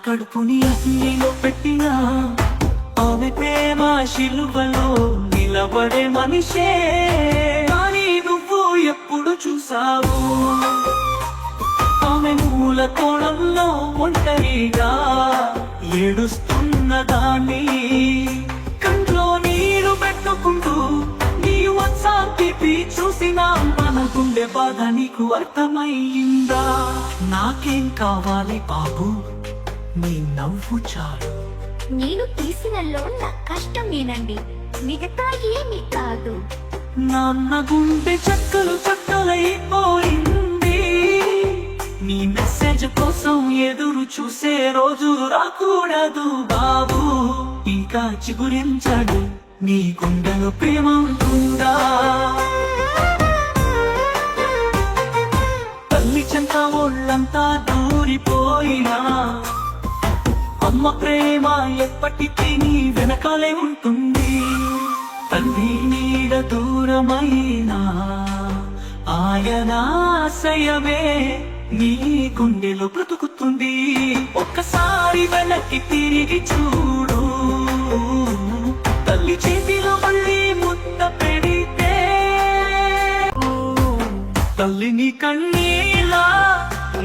కడుపుని అగ్నిలో పెట్టినా ఆమె ప్రేమ శిలువలో నిలబడే మనిషే. కానీ నువ్వు ఎప్పుడు చూసావు ఆమె మూల కోణంలో ఒంటరిగా ఏడుస్తున్న దాన్ని? కంట్లో నీరు పెట్టుకుంటూ నీ వాట్సాప్ చూసిన మన గుండె బాధ నీకు అర్థమయ్యిందా? నాకేం కావాలి బాబు, నీ నవ్వు చాలు. నేను తీసిన లోన్ నా కష్టమేనండి, మిగతా ఏమీ కాదు. నాన్న గుండె చక్కలైపోయింది. నీ మెసేజ్ కోసం ఎదురు చూసే రోజు రాకూడదు బాబు. ఇంకా చిగురించడు నీ గుండెలో ప్రేమ ఉంటుందా? తల్లి చెంత ఒళ్ళంతా దూరిపోయినా అమ్మ ప్రేమ ఎప్పటికీ నీ వెనకాలే ఉంటుంది. తల్లి నీడ దూరమైనా ఆయన ఆశయమే నీ గుండెలో బ్రతుకుతుంది. ఒక్కసారి వెనక్కి తిరిగి చూడు, తల్లి చేతిలో మళ్ళీ ముద్ద పెడితే తల్లిని కన్నీలా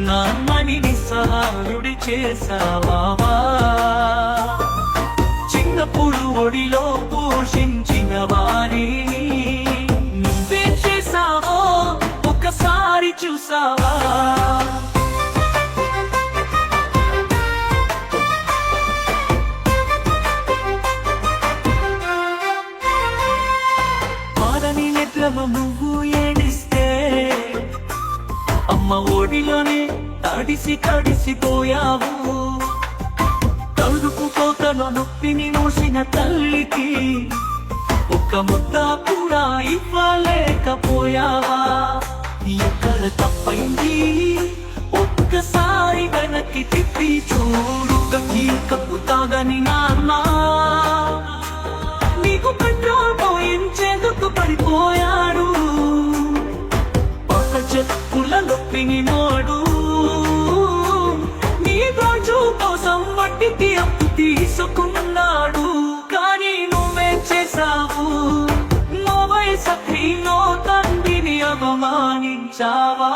నాన్నని నిస్సహాయుడి చేసావా? చిన్నప్పుడు ఒడిలో పోషించిన వారి నువ్వే చేసావో ఒకసారి చూసావా? పాలని నెట్లలో నువ్వు ఏడిస్తే అమ్మ ఒడిలోనే తడిసిపోయావు. తడుపు కోతలో నొప్పిని మోసిన తల్లికి ఒక్క ముద్ద కూడా ఇవ్వలేకపోయావా? ఎక్కడ తప్పైంది ఒక్కసారి వెనక్కి తిప్పి చూడు. కప్పు తాగని నాన్న నీకు పెట్రోల్ పోయించేందుకు పడిపోయాడు. ఒక చెప్పుల నొప్పిని నోడు నీ రోజు కోసం వడ్డీకి అప్పు తీసుకున్నాడు. కానీ నువ్వేం చేసావు? మొబైల్ సఖీలో తండ్రిని అవమానించావా?